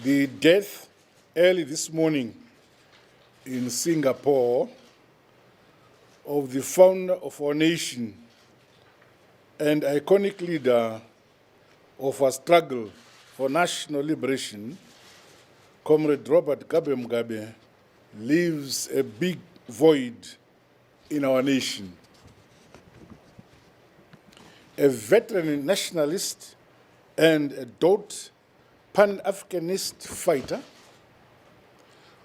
The death early this morning in Singapore of the founder of our nation and iconic leader of our struggle for national liberation, Cde Robert Mugabe, leaves a big void in our nation. A veteran nationalist and a dogged Pan-Africanist fighter,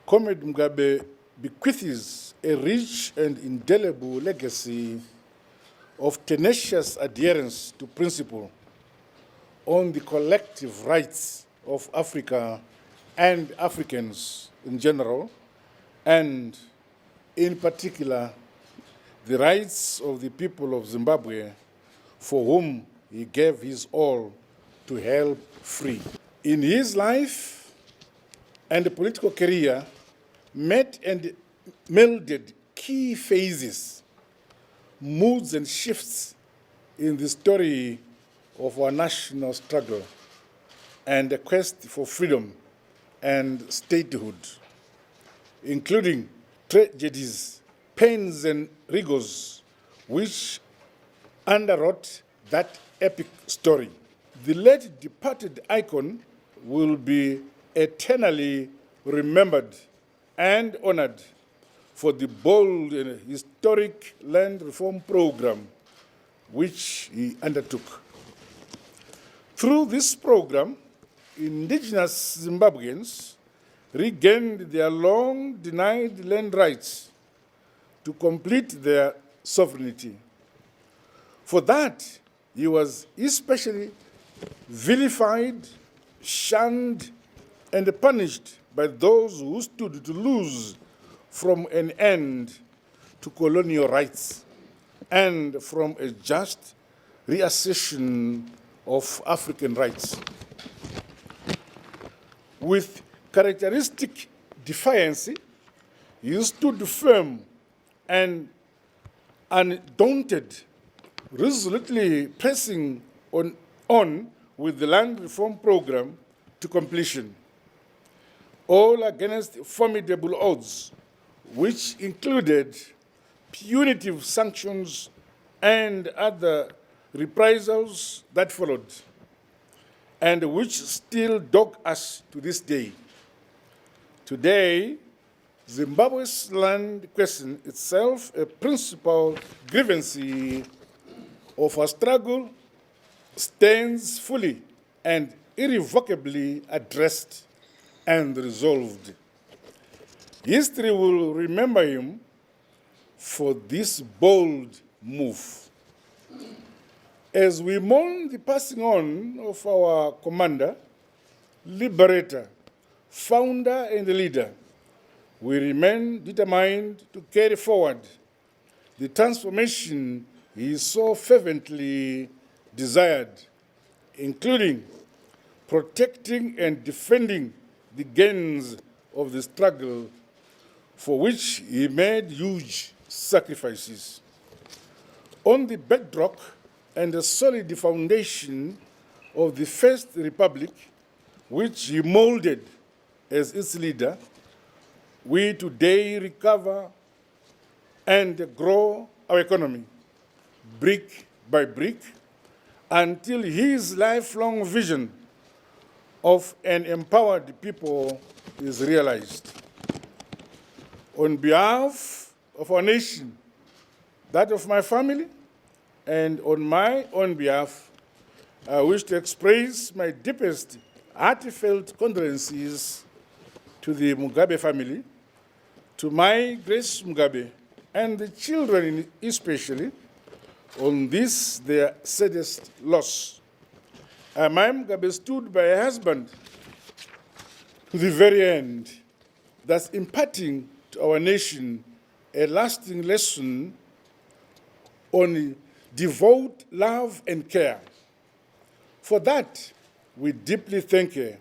Cde Mugabe bequeaths a rich and indelible legacy of tenacious adherence to principle on the collective rights of Africa and Africans in general, and in particular, the rights of the people of Zimbabwe, for whom he gave his all to help free. In his life and political career, met and melded key phases, moods and shifts in the story of our national struggle and the quest for freedom and statehood, including tragedies, pains and rigors which underwrote that epic story. The late departed icon will be eternally remembered and honored for the bold and historic land reform program which he undertook. Through this program, indigenous Zimbabweans regained their long-denied land rights to complete their sovereignty. For that, he was especially vilified, shunned, and punished by those who stood to lose from an end to colonial rights and from a just reassertion of African rights. With characteristic defiance, he stood firm and undaunted, resolutely pressing on with the land reform program to completion, all against formidable odds, which included punitive sanctions and other reprisals that followed, and which still dog us to this day. Today, Zimbabwe's land question itself a principal grievance of our struggle stands fully and irrevocably addressed and resolved. History will remember him for this bold move. As we mourn the passing on of our commander, liberator, founder, and leader, we remain determined to carry forward the transformation he so fervently desired, including protecting and defending the gains of the struggle for which he made huge sacrifices. On the bedrock and the solid foundation of the First Republic, which he molded as its leader, we today recover and grow our economy, brick by brick, until his lifelong vision of an empowered people is realized. On behalf of our nation, that of my family, and on my own behalf, I wish to express my deepest heartfelt condolences to the Mugabe family, to my Grace Mugabe, and the children especially, on this their saddest loss. My Mugabe stood by her husband to the very end, thus imparting to our nation a lasting lesson on devout love and care. For that, we deeply thank her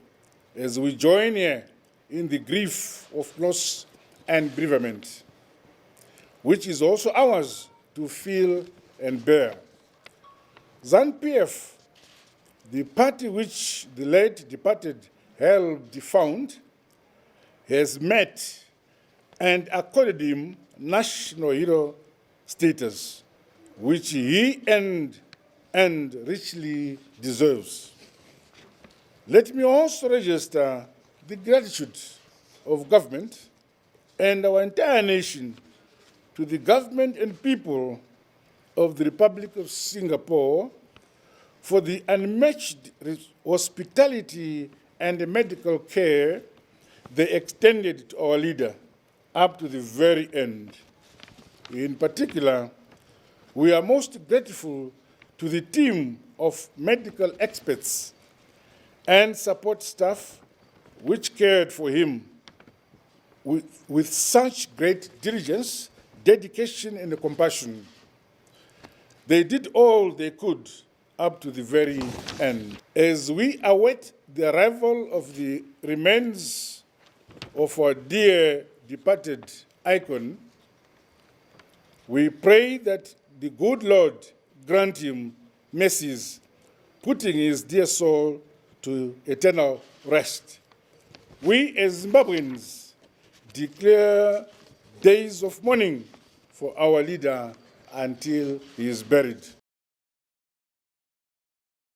as we join her in the grief of loss and bereavement, which is also ours to feel and bear. ZANU-PF, the party which the late departed helped found, has met and accorded him national hero status, which he earned and richly deserves. Let me also register the gratitude of government and our entire nation to the government and people of the Republic of Singapore for the unmatched hospitality and medical care they extended to our leader up to the very end. In particular, we are most grateful to the team of medical experts and support staff which cared for him with such great diligence, dedication, and compassion. They did all they could up to the very end. As we await the arrival of the remains of our dear departed icon, we pray that the good Lord grant him mercies, putting his dear soul to eternal rest. We as Zimbabweans declare days of mourning for our leader until he is buried.